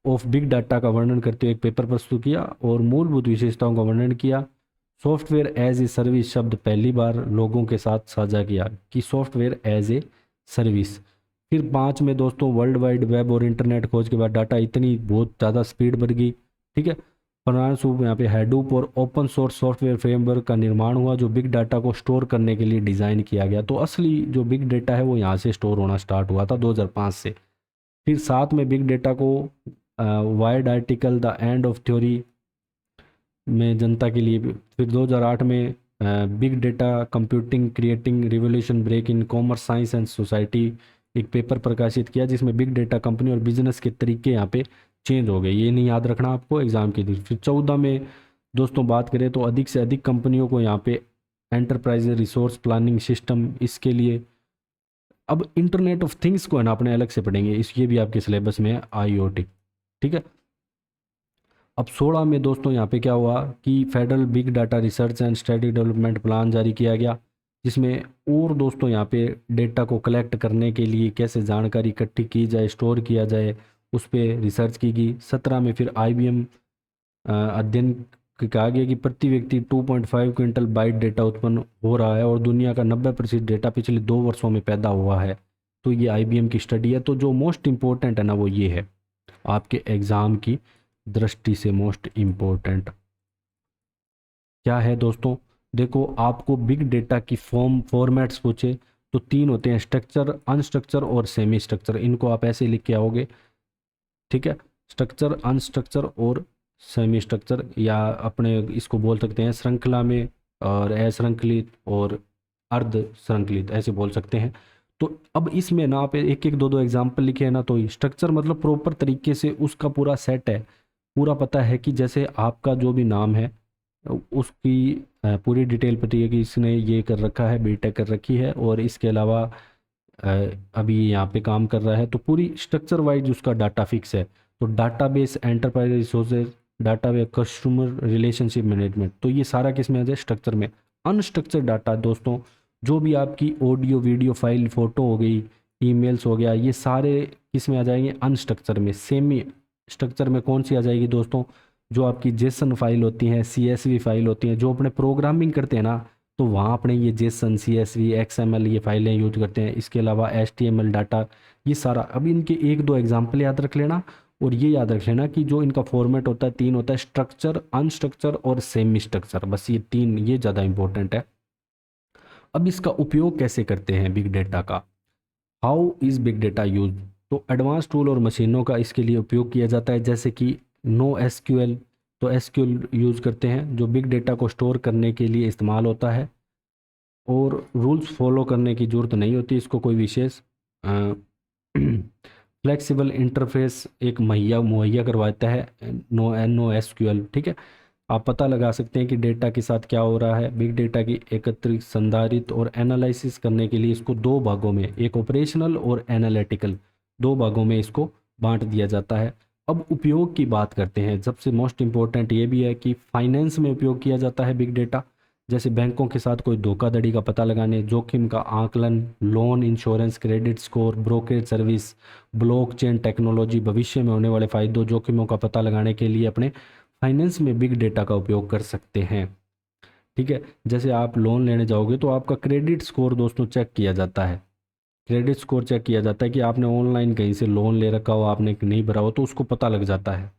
ऑफ बिग डाटा का वर्णन करते हुए एक पेपर प्रस्तुत किया और मूलभूत विशेषताओं का वर्णन किया। सॉफ्टवेयर एज ए सर्विस शब्द पहली बार लोगों के साथ साझा किया कि सॉफ्टवेयर एज ए सर्विस। फिर 5 में दोस्तों वर्ल्ड वाइड वेब और इंटरनेट खोज के बाद डाटा इतनी बहुत ज़्यादा स्पीड बढ़ गई, ठीक है। परिणामस्वरूप यहाँ पे हैडूप और ओपन सोर्स सॉफ्टवेयर फ्रेमवर्क का निर्माण हुआ, जो बिग डाटा को स्टोर करने के लिए डिज़ाइन किया गया। तो असली जो बिग डाटा है वो यहाँ से स्टोर होना स्टार्ट हुआ था 2005 से। फिर 7 में बिग डाटा को Wired article the end of theory में जनता के लिए। फिर 2008 में big data computing creating revolution break in commerce science and society एक पेपर प्रकाशित किया, जिसमें बिग डेटा कंपनी और बिजनेस के तरीके यहाँ पे चेंज हो गए। ये नहीं याद रखना आपको एग्जाम के दिन। फिर 14 में दोस्तों बात करें तो अधिक से अधिक कंपनियों को यहाँ पे एंटरप्राइज रिसोर्स प्लानिंग सिस्टम, इसके लिए अब इंटरनेट ऑफ थिंग्स को है ना अपने अलग से पढ़ेंगे, इस ये भी आपके सिलेबस में है IoT, ठीक है। अब 16 में दोस्तों यहाँ पे क्या हुआ कि federal big data research and study development plan जारी किया गया, जिसमें और दोस्तों यहाँ पे डेटा को कलेक्ट करने के लिए कैसे जानकारी इकट्ठी की जाए, स्टोर किया जाए, उस पर रिसर्च की गई। 17 में फिर IBM अध्ययन कहा गया कि प्रति व्यक्ति 2.5 क्विंटल बाइट डेटा उत्पन्न हो रहा है और दुनिया का 90% डेटा पिछले 2 वर्षों में पैदा हुआ है। तो ये IBM की स्टडी है। तो जो मोस्ट इम्पोर्टेंट है ना वो ये है आपके एग्ज़ाम की दृष्टि से मोस्ट इम्पोर्टेंट क्या है दोस्तों। देखो आपको बिग डेटा की फॉर्मेट्स पूछे तो 3 होते हैं, स्ट्रक्चर, अनस्ट्रक्चर और सेमी स्ट्रक्चर। इनको आप ऐसे लिख के आओगे, ठीक है, स्ट्रक्चर, अनस्ट्रक्चर और सेमी स्ट्रक्चर, या अपने इसको बोल सकते हैं श्रृंखला में और अश्रृंखलित और अर्ध श्रृंखलित, ऐसे बोल सकते हैं। तो अब इसमें ना आप एक एक दो दो एग्जाम्पल लिखे हैं ना, तो स्ट्रक्चर मतलब प्रॉपर तरीके से उसका पूरा सेट है, पूरा पता है कि जैसे आपका जो भी नाम है उसकी पूरी डिटेल पता है कि इसने ये कर रखा है, बीटेक कर रखी है और इसके अलावा अभी यहाँ पे काम कर रहा है, तो पूरी स्ट्रक्चर वाइज उसका डाटा फिक्स है। तो database, enterprise resources, database, customer relationship management, तो ये सारा किस में आ जाए, स्ट्रक्चर में। अनस्ट्रक्चर डाटा दोस्तों जो भी आपकी ऑडियो वीडियो फाइल, फोटो हो गई, ईमेल्स हो गया, ये सारे किस में आ जाएंगे, अनस्ट्रक्चर में। सेमी स्ट्रक्चर में कौन सी आ जाएगी दोस्तों, जो आपकी जेसन फाइल होती हैं, CSV फाइल होती हैं, जो अपने प्रोग्रामिंग करते हैं ना, तो वहाँ अपने ये जेसन, CSV, XML ये फाइलें यूज करते हैं। इसके अलावा HTML डाटा, ये सारा। अब इनके 1-2 एग्जाम्पल याद रख लेना और ये याद रख लेना कि जो इनका फॉर्मेट होता है 3 होता है, स्ट्रक्चर, अनस्ट्रक्चर और सेमी स्ट्रक्चर, बस ये 3, ये ज़्यादा इंपॉर्टेंट है। अब इसका उपयोग कैसे करते हैं बिग डेटा का, how is big data use. तो एडवांस टूल और मशीनों का इसके लिए उपयोग किया जाता है, जैसे कि NoSQL, तो SQL यूज़ करते हैं जो बिग डेटा को स्टोर करने के लिए इस्तेमाल होता है, और रूल्स फॉलो करने की ज़रूरत नहीं होती इसको कोई विशेष। फ्लेक्सिबल इंटरफेस एक मुहैया करवाता है NoSQL, ठीक है। आप पता लगा सकते हैं कि डेटा के साथ क्या हो रहा है। बिग डेटा की एकत्रित, संधारित और एनालिसिस करने के लिए इसको 2 भागों में, एक ऑपरेशनल और एनालिटिकल, 2 भागों में इसको बांट दिया जाता है। अब उपयोग की बात करते हैं। सबसे मोस्ट इम्पोर्टेंट ये भी है कि फाइनेंस में उपयोग किया जाता है बिग डेटा, जैसे बैंकों के साथ कोई धोखाधड़ी का पता लगाने, जोखिम का आकलन, loan, insurance, credit score, brokerage service, blockchain technology, भविष्य में होने वाले फायदों, जोखिमों का पता लगाने के लिए अपने फाइनेंस में बिग डेटा का उपयोग कर सकते हैं, ठीक है। जैसे आप लोन लेने जाओगे तो आपका क्रेडिट स्कोर दोस्तों चेक किया जाता है, क्रेडिट स्कोर चेक किया जाता है कि आपने ऑनलाइन कहीं से लोन ले रखा हो, आपने नहीं भरा हो, तो उसको पता लग जाता है,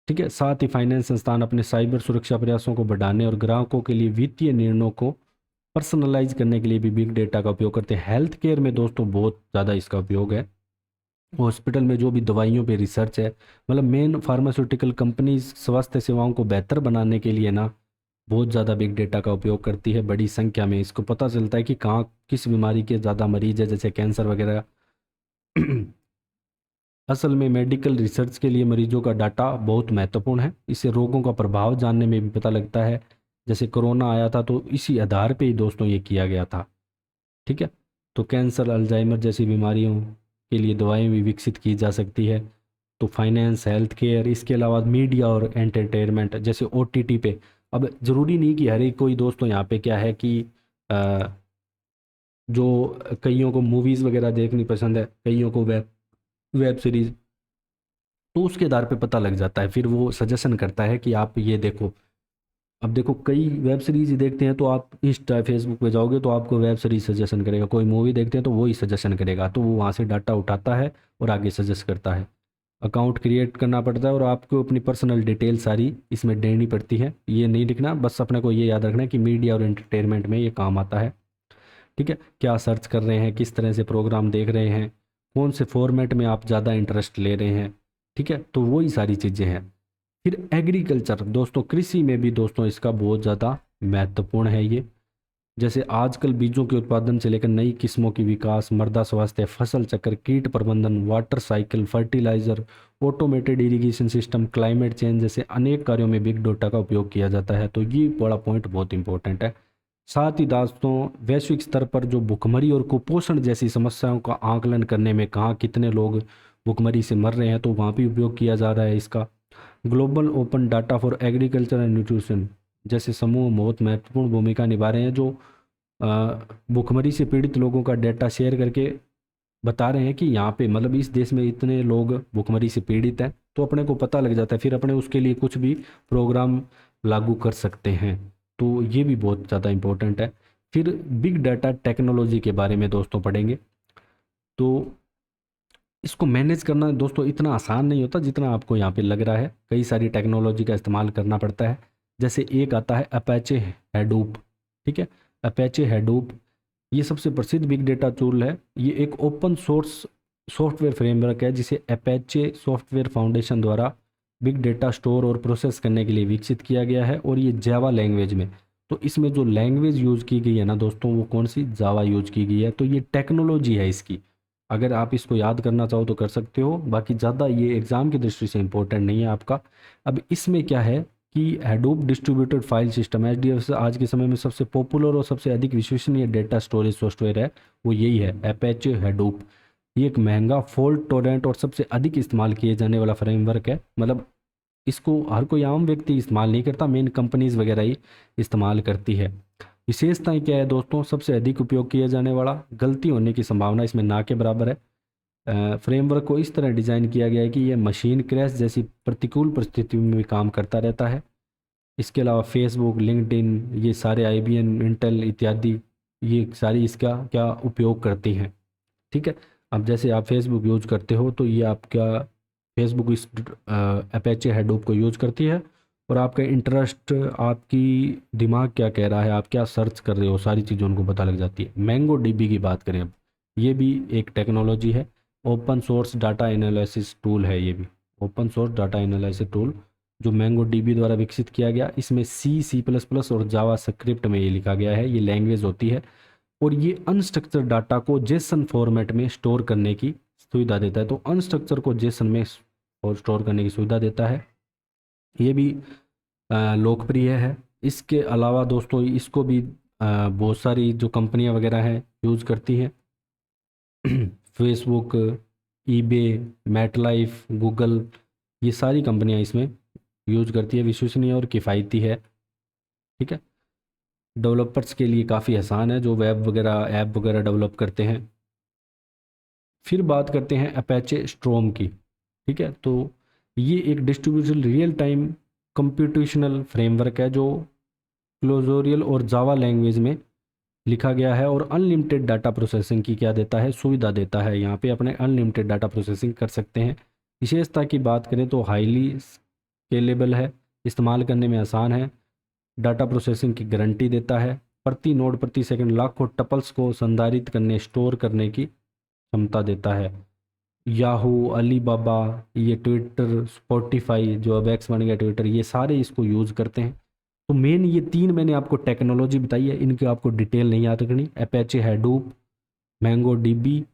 ठीक है। साथ ही फाइनेंस संस्थान अपने साइबर सुरक्षा प्रयासों को बढ़ाने और ग्राहकों के लिए वित्तीय निर्णयों को पर्सनलाइज करने के लिए भी बिग डेटा का उपयोग करते हैं। हेल्थ केयर में दोस्तों बहुत ज़्यादा इसका उपयोग है। हॉस्पिटल में जो भी दवाइयों पे रिसर्च है, मतलब मेन फार्मास्यूटिकल कंपनीज स्वास्थ्य सेवाओं को बेहतर बनाने के लिए ना बहुत ज़्यादा बिग डेटा का उपयोग करती है बड़ी संख्या में। इसको पता चलता है कि कहाँ किस बीमारी के ज़्यादा मरीज है, जैसे कैंसर वगैरह। असल में मेडिकल रिसर्च के लिए मरीजों का डाटा बहुत महत्वपूर्ण है। इससे रोगों का प्रभाव जानने में भी पता लगता है। जैसे कोरोना आया था तो इसी आधार पे ही दोस्तों ये किया गया था। ठीक है, तो कैंसर, अल्जाइमर जैसी बीमारियों के लिए दवाएं भी विकसित की जा सकती है। तो फाइनेंस, हेल्थ केयर, इसके अलावा मीडिया और एंटरटेनमेंट जैसे ओटीटी पे। अब ज़रूरी नहीं कि हर एक कोई दोस्तों यहाँ पे क्या है कि अ, जो कईयों को मूवीज़ वगैरह देखनी पसंद है, कईयों को वेब वेब सीरीज़, तो उसके आधार पे पता लग जाता है। फिर वो सजेशन करता है कि आप ये देखो। अब देखो, कई वेब सीरीज देखते हैं तो आप इंस्टा फेसबुक पे जाओगे तो आपको वेब सीरीज सजेशन करेगा, कोई मूवी देखते हैं तो वो ही सजेशन करेगा। तो वो वहाँ से डाटा उठाता है और आगे सजेस्ट करता है। अकाउंट क्रिएट करना पड़ता है और आपको अपनी पर्सनल डिटेल सारी इसमें देनी पड़ती है। ये नहीं लिखना, बस अपने को ये याद रखना है कि मीडिया और एंटरटेनमेंट में ये काम आता है। ठीक है, क्या सर्च कर रहे हैं, किस तरह से प्रोग्राम देख रहे हैं, कौन से फॉर्मेट में आप ज़्यादा इंटरेस्ट ले रहे हैं। ठीक है, तो वही सारी चीज़ें हैं। फिर एग्रीकल्चर दोस्तों, कृषि में भी दोस्तों इसका बहुत ज़्यादा महत्वपूर्ण है ये। जैसे आजकल बीजों के उत्पादन से लेकर नई किस्मों की विकास, मृदा स्वास्थ्य, फसल चक्र, कीट प्रबंधन, water cycle, fertiliser, automated irrigation system, climate change जैसे अनेक कार्यों में बिग डेटा का उपयोग किया जाता है। तो ये बड़ा पॉइंट बहुत इंपॉर्टेंट है। साथ ही दोस्तों, वैश्विक स्तर पर जो भुखमरी और कुपोषण जैसी समस्याओं का आकलन करने में, कहाँ कितने लोग भुखमरी से मर रहे हैं, तो वहाँ भी उपयोग किया जा रहा है इसका। Global open data for agriculture and nutrition जैसे समूह बहुत महत्वपूर्ण भूमिका निभा रहे हैं, जो भुखमरी से पीड़ित लोगों का डेटा शेयर करके बता रहे हैं कि यहाँ पे मतलब इस देश में इतने लोग भुखमरी से पीड़ित हैं। तो अपने को पता लग जाता है, फिर अपने उसके लिए कुछ भी प्रोग्राम लागू कर सकते हैं। तो ये भी बहुत ज़्यादा इम्पोर्टेंट है। फिर बिग डाटा टेक्नोलॉजी के बारे में दोस्तों पढ़ेंगे। तो इसको मैनेज करना दोस्तों इतना आसान नहीं होता जितना आपको यहाँ पे लग रहा है। कई सारी टेक्नोलॉजी का इस्तेमाल करना पड़ता है। जैसे एक आता है अपैचे हैडूप। ठीक है, अपैचे हैडूप ये सबसे प्रसिद्ध बिग डेटा टूल है। ये एक ओपन सोर्स सॉफ्टवेयर फ्रेमवर्क है जिसे अपैचे सॉफ्टवेयर फाउंडेशन द्वारा बिग डेटा स्टोर और प्रोसेस करने के लिए विकसित किया गया है, और ये जावा लैंग्वेज में। तो इसमें जो लैंग्वेज यूज़ की गई है ना दोस्तों, वो कौन सी, जावा यूज की गई है। तो ये टेक्नोलॉजी है इसकी। अगर आप इसको याद करना चाहो तो कर सकते हो, बाकी ज़्यादा ये एग्ज़ाम की दृष्टि से इंपॉर्टेंट नहीं है आपका। अब इसमें क्या है कि हैडूप डिस्ट्रीब्यूटेड फाइल सिस्टम, HDFS आज के समय में सबसे पॉपुलर और सबसे अधिक विश्वसनीय डेटा स्टोरेज सॉफ्टवेयर है, वो यही है अपैचे हैडूप। ये एक महंगा, फॉल्ट टॉलरेंट और सबसे अधिक इस्तेमाल किए जाने वाला फ्रेमवर्क है। मतलब इसको हर कोई आम व्यक्ति इस्तेमाल नहीं करता, मेन कंपनीज वगैरह ही इस्तेमाल करती है। विशेषताएं क्या है दोस्तों, सबसे अधिक उपयोग किया जाने वाला, गलती होने की संभावना इसमें ना के बराबर है। फ्रेमवर्क को इस तरह डिज़ाइन किया गया है कि यह मशीन क्रैश जैसी प्रतिकूल परिस्थितियों में भी काम करता रहता है। इसके अलावा फेसबुक, लिंक्डइन, ये सारे IBM, इंटेल इत्यादि, ये सारी इसका क्या उपयोग करती हैं। ठीक है, अब जैसे आप फेसबुक यूज करते हो तो ये आपका फेसबुक इस अपैचे हेडोप को यूज करती है, और आपका इंटरेस्ट, आपकी दिमाग क्या कह रहा है, आप क्या सर्च कर रहे हो, सारी चीज़ें उनको पता लग जाती है। मैंगो डीबी की बात करें अब, ये भी एक टेक्नोलॉजी है, open source data analysis tool है। ये भी open source data analysis tool जो मैंगो डीबी द्वारा विकसित किया गया। इसमें C++ और जावा स्क्रिप्ट में ये लिखा गया है, ये लैंग्वेज होती है। और ये अनस्ट्रक्चर डाटा को जेसन फॉर्मेट में स्टोर करने की सुविधा देता है। तो अनस्ट्रक्चर को जेसन में और स्टोर करने की सुविधा देता है। ये भी लोकप्रिय है। इसके अलावा दोस्तों इसको भी बहुत सारी जो कंपनियां वगैरह हैं यूज़ करती हैं। फेसबुक, ईबे, मैटलाइफ, गूगल, ये सारी कंपनियां इसमें यूज करती है। विश्वसनीय और किफ़ायती है। ठीक है, डेवलपर्स के लिए काफ़ी आसान है जो वेब वगैरह, ऐप वगैरह डेवलप करते हैं। फिर बात करते हैं अपैचे स्ट्रोम की। ठीक है, तो ये एक distributed real time computational framework है जो क्लोजोरियल और जावा लैंग्वेज में लिखा गया है, और अनलिमिटेड डाटा प्रोसेसिंग की क्या देता है, सुविधा देता है। यहाँ पे अपने अनलिमिटेड डाटा प्रोसेसिंग कर सकते हैं। विशेषता की बात करें तो हाईली स्केलेबल है, इस्तेमाल करने में आसान है, डाटा प्रोसेसिंग की गारंटी देता है, प्रति नोड प्रति सेकंड लाखों टपल्स को संधारित करने, स्टोर करने की क्षमता देता है। याहू, अलीबाबा, ये ट्विटर, स्पॉटिफाई जो अब एक्स बन गया ट्विटर, ये सारे इसको यूज़ करते हैं। तो मेन ये 3 मैंने आपको टेक्नोलॉजी बताई है, इनकी आपको डिटेल नहीं याद रखनी। अपेचे हैडूप, मैंगो डीबी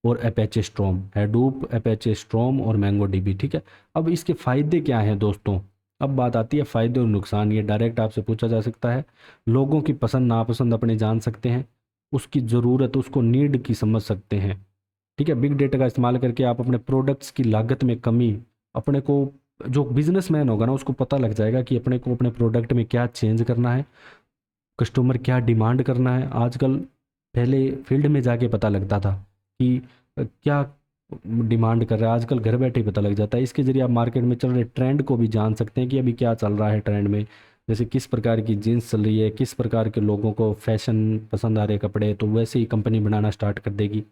और अपेचे स्टॉर्म, हैडूप, अपेचे स्टॉर्म और मैंगो डीबी, ठीक है। अब इसके फ़ायदे क्या हैं दोस्तों, अब बात आती है फ़ायदे और नुकसान। ये डायरेक्ट आपसे पूछा जा सकता है। लोगों की पसंद नापसंद अपने जान सकते हैं, उसकी ज़रूरत, उसको नीड की समझ सकते हैं, ठीक है। बिग डेटा का इस्तेमाल करके आप अपने प्रोडक्ट्स की लागत में कमी, अपने को, जो बिजनेसमैन होगा ना उसको पता लग जाएगा कि अपने को अपने प्रोडक्ट में क्या चेंज करना है, कस्टमर क्या डिमांड करना है। आजकल पहले फील्ड में जाके पता लगता था कि क्या डिमांड कर रहा है, आजकल घर बैठे ही पता लग जाता है। इसके जरिए आप मार्केट में चल रहे ट्रेंड को भी जान सकते हैं कि अभी क्या चल रहा है ट्रेंड में, जैसे किस प्रकार की जीन्स चल रही है, किस प्रकार के लोगों को फैशन पसंद आ रहे कपड़े, तो वैसे ही कंपनी बनाना स्टार्ट कर देगी।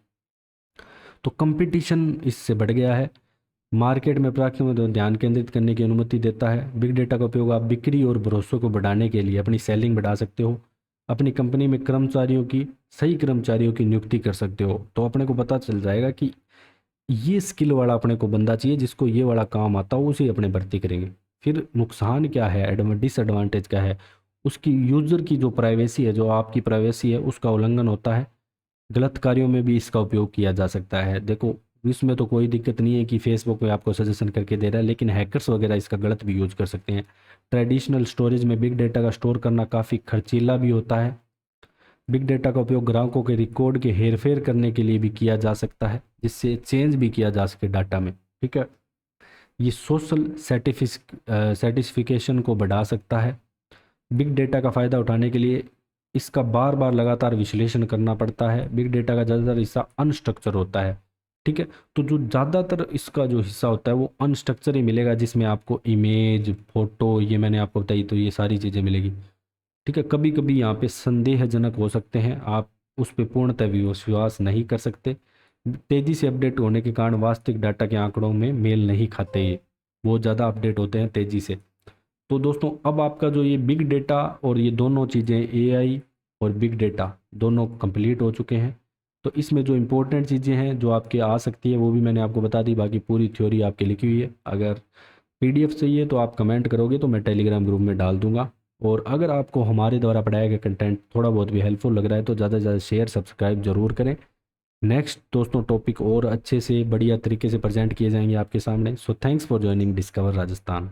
तो कंपटीशन इससे बढ़ गया है। मार्केट में प्राथमिक में ध्यान केंद्रित करने की अनुमति देता है। बिग डेटा का उपयोग आप बिक्री और भरोसे को बढ़ाने के लिए अपनी सेलिंग बढ़ा सकते हो, अपनी कंपनी में सही कर्मचारियों की नियुक्ति कर सकते हो। तो अपने को पता चल जाएगा कि ये स्किल वाला अपने को बंदा चाहिए, जिसको ये वाला काम आता हो, उसे अपने भर्ती करेंगे। फिर नुकसान क्या है, डिसएडवांटेज क्या है, उसकी यूज़र की जो प्राइवेसी है, जो आपकी प्राइवेसी है, उसका उल्लंघन होता है। गलत कार्यों में भी इसका उपयोग किया जा सकता है। देखो, इसमें तो कोई दिक्कत नहीं है कि फेसबुक पे आपको सजेशन करके दे रहा है, लेकिन हैकर्स वगैरह इसका गलत भी यूज कर सकते हैं। ट्रेडिशनल स्टोरेज में बिग डेटा का स्टोर करना काफ़ी खर्चीला भी होता है। बिग डेटा का उपयोग ग्राहकों के रिकॉर्ड के हेरफेर करने के लिए भी किया जा सकता है, जिससे चेंज भी किया जा सके डाटा में, ठीक है। ये सोशल सेटिस्फिकेशन को बढ़ा सकता है। बिग डेटा का फ़ायदा उठाने के लिए इसका बार बार लगातार विश्लेषण करना पड़ता है। बिग डेटा का ज़्यादातर हिस्सा अनस्ट्रक्चर होता है, ठीक है। तो जो ज़्यादातर इसका जो हिस्सा होता है वो अनस्ट्रक्चर ही मिलेगा, जिसमें आपको इमेज, फोटो, ये मैंने आपको बताई, तो ये सारी चीज़ें मिलेगी, ठीक है। कभी कभी यहाँ पे संदेहजनक हो सकते हैं, आप उस पर पूर्णतः विश्वास नहीं कर सकते। तेज़ी से अपडेट होने के कारण वास्तविक डाटा के आंकड़ों में मेल नहीं खाते, ये बहुत ज़्यादा अपडेट होते हैं तेज़ी से। तो दोस्तों, अब आपका जो ये बिग डेटा और ये दोनों चीज़ें, एआई और बिग डेटा, दोनों कंप्लीट हो चुके हैं। तो इसमें जो इंपॉर्टेंट चीज़ें हैं जो आपके आ सकती है वो भी मैंने आपको बता दी, बाकी पूरी थ्योरी आपकी लिखी हुई है। अगर पीडीएफ चाहिए तो आप कमेंट करोगे तो मैं टेलीग्राम ग्रुप में डाल दूंगा। और अगर आपको हमारे द्वारा पढ़ाया गया कंटेंट थोड़ा बहुत भी हेल्पफुल लग रहा है तो ज़्यादा से ज़्यादा शेयर सब्सक्राइब जरूर करें। नेक्स्ट दोस्तों टॉपिक और अच्छे से बढ़िया तरीके से प्रेजेंट किए जाएंगे आपके सामने। So thanks for joining discover Rajasthan.